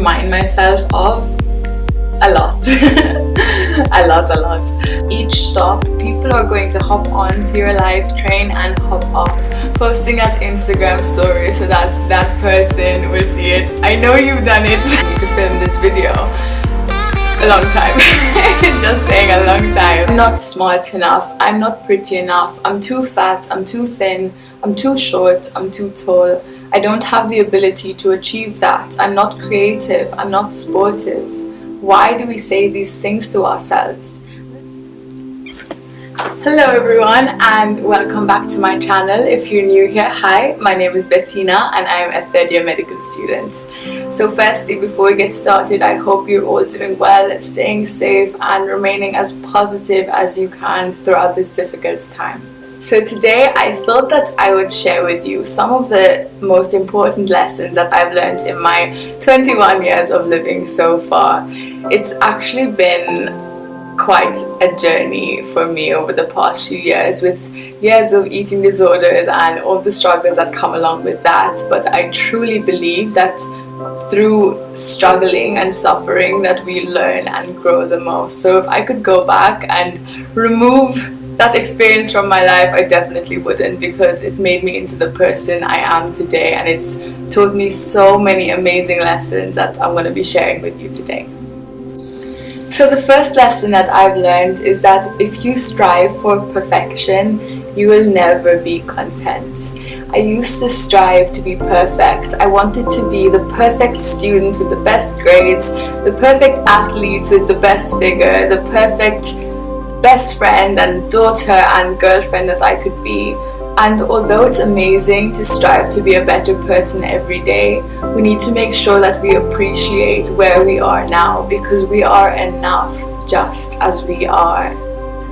remind myself of a lot. a lot. Each stop, people are going to hop onto your life train and hop off, posting that Instagram story so that that person will see it. I know you've done it. I need to film this video a long time. Just saying, a long time. I'm not smart enough, I'm not pretty enough, I'm too fat, I'm too thin, I'm too short, I'm too tall, I don't have the ability to achieve that, I'm not creative, I'm not sportive. Why do we say these things to ourselves? Hello everyone and welcome back to my channel. If you're new here, hi, my name is Bettina and I'm a third year medical student. So firstly, before we get started, I hope you're all doing well, staying safe and remaining as positive as you can throughout this difficult time. So today I thought that I would share with you some of the most important lessons that I've learned in my 21 years of living so far. It's actually been quite a journey for me over the past few years, with years of eating disorders and all the struggles that come along with that. But I truly believe that through struggling and suffering that we learn and grow the most. So if I could go back and remove that experience from my life, I definitely wouldn't, because it made me into the person I am today, and it's taught me so many amazing lessons that I'm going to be sharing with you today. So the first lesson that I've learned is that if you strive for perfection, you will never be content. I used to strive to be perfect. I wanted to be the perfect student with the best grades, the perfect athlete with the best figure, the perfect best friend and daughter and girlfriend that I could be. And although it's amazing to strive to be a better person every day, we need to make sure that we appreciate where we are now, because we are enough just as we are.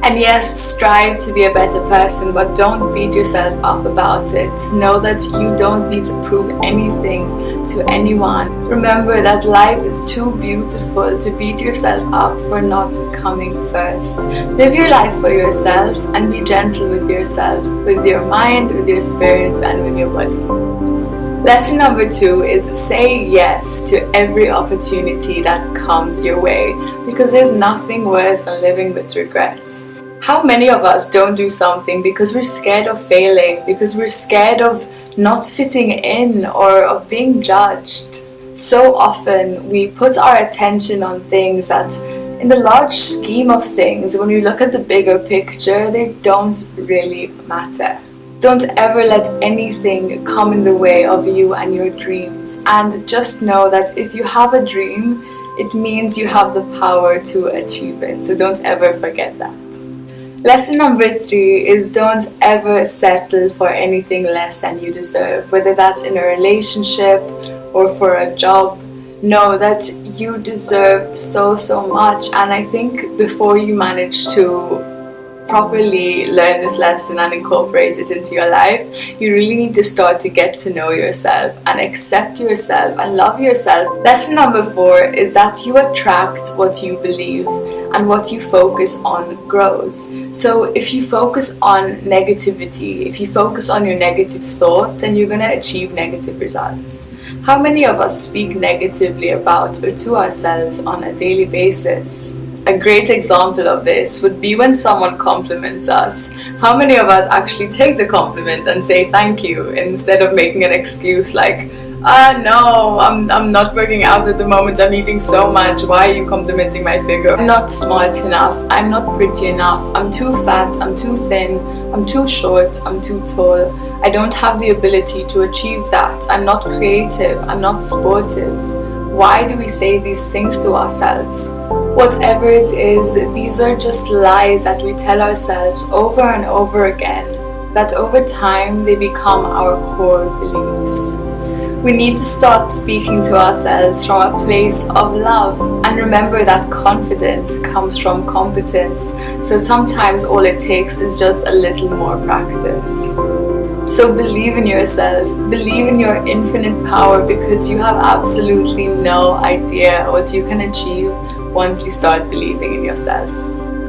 And yes, strive to be a better person, but don't beat yourself up about it. Know that you don't need to prove anything to anyone. Remember that life is too beautiful to beat yourself up for not coming first. Live your life for yourself and be gentle with yourself, with your mind, with your spirit, and with your body. Lesson number 2 is say yes to every opportunity that comes your way, because there's nothing worse than living with regret. How many of us don't do something because we're scared of failing, because we're scared of not fitting in or of being judged? So often we put our attention on things that, in the large scheme of things, when you look at the bigger picture, they don't really matter. Don't ever let anything come in the way of you and your dreams. And just know that if you have a dream, it means you have the power to achieve it. So don't ever forget that. Lesson number 3 is don't ever settle for anything less than you deserve, whether that's in a relationship or for a job. Know that you deserve so much, and I think before you manage to properly learn this lesson and incorporate it into your life, you really need to start to get to know yourself and accept yourself and love yourself. Lesson number 4 is that you attract what you believe, and what you focus on grows. So if you focus on negativity, if you focus on your negative thoughts, then you're going to achieve negative results. How many of us speak negatively about or to ourselves on a daily basis? A great example of this would be when someone compliments us. How many of us actually take the compliment and say thank you, instead of making an excuse like, no, I'm not working out at the moment, I'm eating so much, why are you complimenting my figure? I'm not smart enough, I'm not pretty enough, I'm too fat, I'm too thin, I'm too short, I'm too tall, I don't have the ability to achieve that, I'm not creative, I'm not sportive. Why do we say these things to ourselves? Whatever it is, these are just lies that we tell ourselves over and over again, that over time they become our core beliefs. We need to start speaking to ourselves from a place of love, and remember that confidence comes from competence. So sometimes all it takes is just a little more practice. So believe in yourself, believe in your infinite power, because you have absolutely no idea what you can achieve once you start believing in yourself.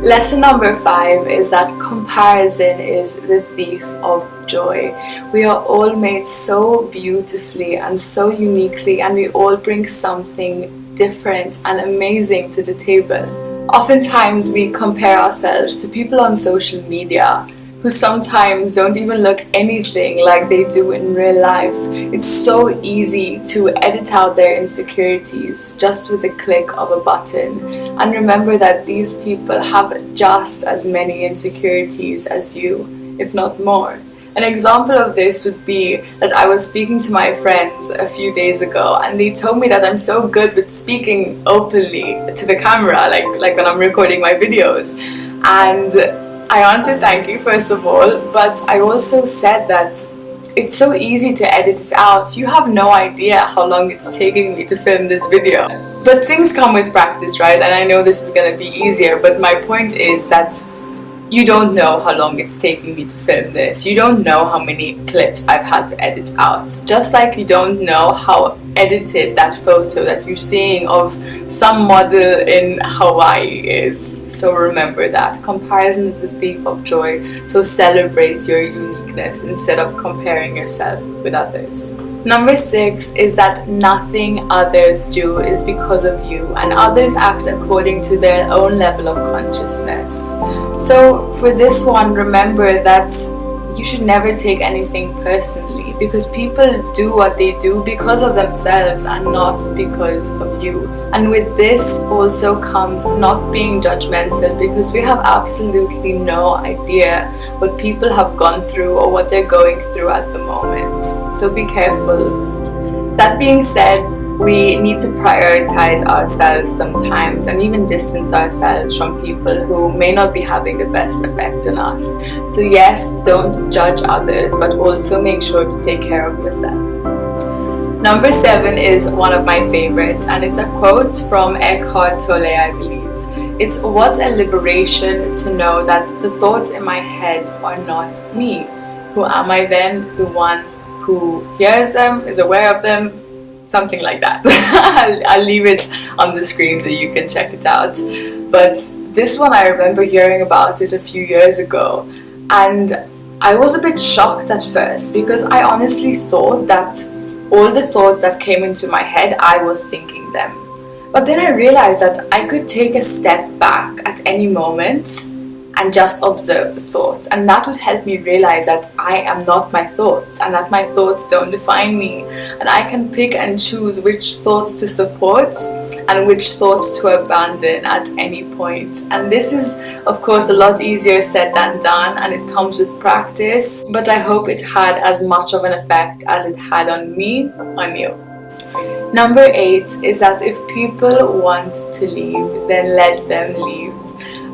Lesson number 5 is that comparison is the thief of joy. We are all made so beautifully and so uniquely, and we all bring something different and amazing to the table. Oftentimes we compare ourselves to people on social media who sometimes don't even look anything like they do in real life. It's so easy to edit out their insecurities just with a click of a button. And remember that these people have just as many insecurities as you, if not more. An example of this would be that I was speaking to my friends a few days ago, and they told me that I'm so good with speaking openly to the camera, like when I'm recording my videos. And I answered thank you, first of all, but I also said that it's so easy to edit it out. You have no idea how long it's taking me to film this video. But things come with practice, right? And I know this is going to be easier, but my point is that you don't know how long it's taking me to film this. You don't know how many clips I've had to edit out. Just like you don't know how edited that photo that you're seeing of some model in Hawaii is. So remember that. Comparison is the thief of joy. So celebrate your uniqueness instead of comparing yourself with others. Number 6 is that nothing others do is because of you, and others act according to their own level of consciousness. So for this one, remember that you should never take anything personally, because people do what they do because of themselves and not because of you. And with this also comes not being judgmental, because we have absolutely no idea what people have gone through or what they're going through at the moment. So be careful. That being said, we need to prioritize ourselves sometimes and even distance ourselves from people who may not be having the best effect on us. So yes, don't judge others, but also make sure to take care of yourself. Number 7 is one of my favorites, and it's a quote from Eckhart Tolle, I believe. It's what a liberation to know that the thoughts in my head are not me. Who am I then? The one who hears them, is aware of them, something like that. I'll leave it on the screen so you can check it out. But this one, I remember hearing about it a few years ago, and I was a bit shocked at first, because I honestly thought that all the thoughts that came into my head, I was thinking them. But then I realized that I could take a step back at any moment and just observe the thoughts, and that would help me realize that I am not my thoughts and that my thoughts don't define me, and I can pick and choose which thoughts to support and which thoughts to abandon at any point. And this is of course a lot easier said than done, and it comes with practice, but I hope it had as much of an effect as it had on me, on you. Number 8 is that if people want to leave, then let them leave.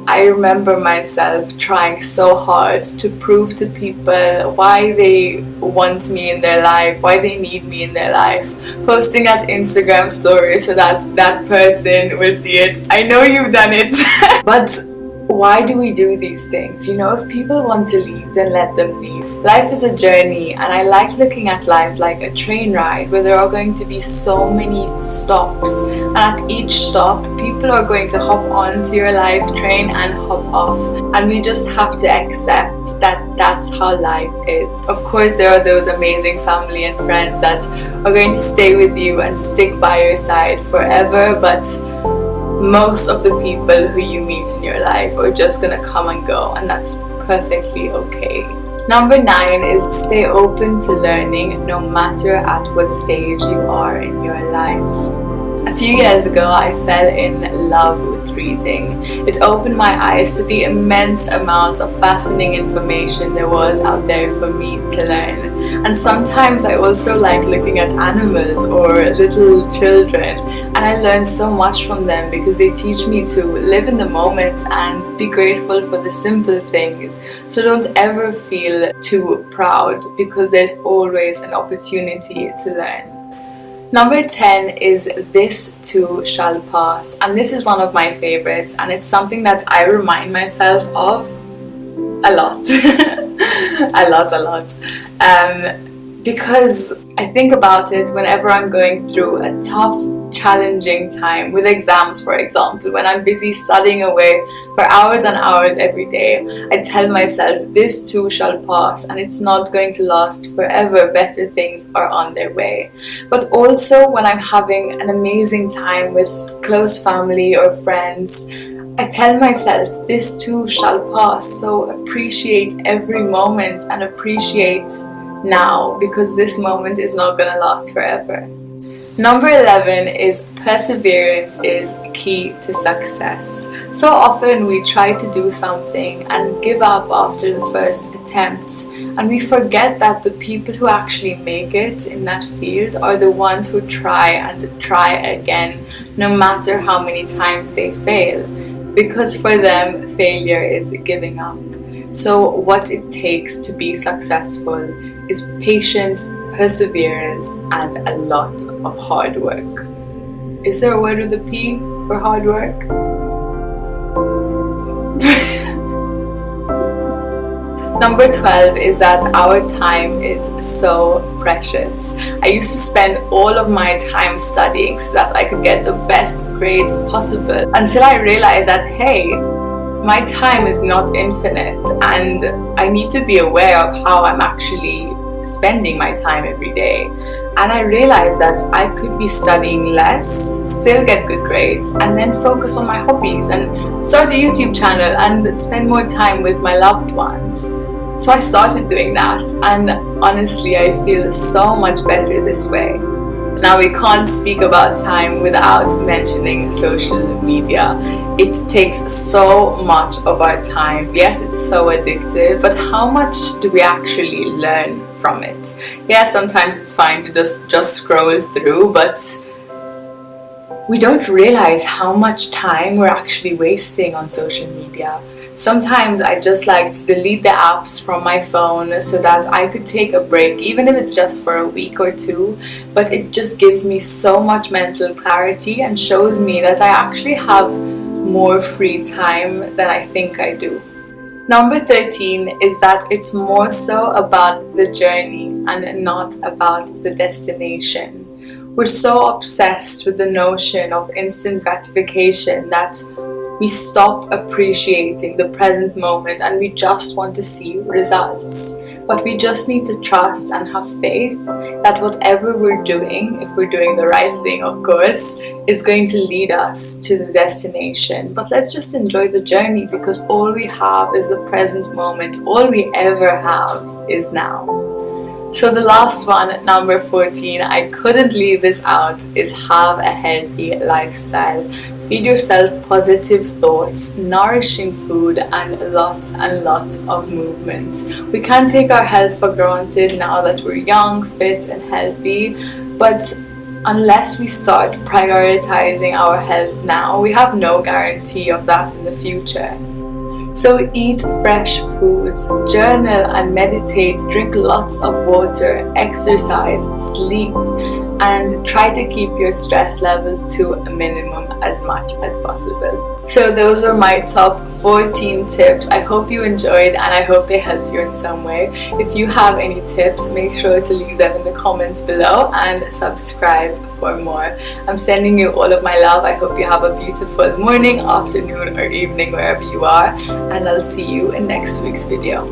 I remember myself trying so hard to prove to people why they want me in their life, why they need me in their life, posting that Instagram story so that that person will see it. I know you've done it. But why do we do these things? You know, if people want to leave, then let them leave. Life is a journey, and I like looking at life like a train ride where there are going to be so many stops, and at each stop people are going to hop onto your life train and hop off, and we just have to accept that that's how life is. Of course, there are those amazing family and friends that are going to stay with you and stick by your side forever, but most of the people who you meet in your life are just gonna come and go, and that's perfectly okay. Number 9 is stay open to learning, no matter at what stage you are in your life. A few years ago, I fell in love with reading. It opened my eyes to the immense amount of fascinating information there was out there for me to learn. And sometimes I also like looking at animals or little children, and I learn so much from them because they teach me to live in the moment and be grateful for the simple things. So don't ever feel too proud, because there's always an opportunity to learn. Number 10 is this too shall pass, and this is one of my favorites, and it's something that I remind myself of a lot. a lot. Because I think about it whenever I'm going through a tough challenging time with exams, for example, when I'm busy studying away for hours and hours every day, I tell myself this too shall pass and it's not going to last forever. Better things are on their way. But also when I'm having an amazing time with close family or friends, I tell myself this too shall pass. So appreciate every moment and appreciate now, because this moment is not going to last forever. Number 11 is perseverance is key to success. So often we try to do something and give up after the first attempt, and we forget that the people who actually make it in that field are the ones who try and try again, no matter how many times they fail, because for them failure is giving up. So what it takes to be successful is patience, perseverance, and a lot of hard work. Is there a word with a P for hard work? Number 12 is that our time is so precious. I used to spend all of my time studying so that I could get the best grades possible, until I realized that, hey, my time is not infinite and I need to be aware of how I'm actually spending my time every day. And I realized that I could be studying less, still get good grades, and then focus on my hobbies and start a YouTube channel and spend more time with my loved ones. So I started doing that, and honestly I feel so much better this way. Now, we can't speak about time without mentioning social media. It takes so much of our time. Yes, it's so addictive, but how much do we actually learn from it? Yeah, sometimes it's fine to just scroll through, but we don't realize how much time we're actually wasting on social media. Sometimes I just like to delete the apps from my phone so that I could take a break, even if it's just for a week or two, but it just gives me so much mental clarity and shows me that I actually have more free time than I think I do. Number 13 is that it's more so about the journey and not about the destination. We're so obsessed with the notion of instant gratification that we stop appreciating the present moment and we just want to see results. But we just need to trust and have faith that whatever we're doing, if we're doing the right thing, of course, is going to lead us to the destination. But let's just enjoy the journey, because all we have is the present moment. All we ever have is now. So the last one, number 14, I couldn't leave this out, is have a healthy lifestyle. Feed yourself positive thoughts, nourishing food, and lots of movement. We can't take our health for granted now that we're young, fit, and healthy, but unless we start prioritizing our health now, we have no guarantee of that in the future. So eat fresh foods, journal and meditate, drink lots of water, exercise, sleep, and try to keep your stress levels to a minimum as much as possible. So those were my top 14 tips. I hope you enjoyed and I hope they helped you in some way. If you have any tips, make sure to leave them in the comments below and subscribe for more. I'm sending you all of my love. I hope you have a beautiful morning, afternoon, or evening wherever you are, and I'll see you in next week's video.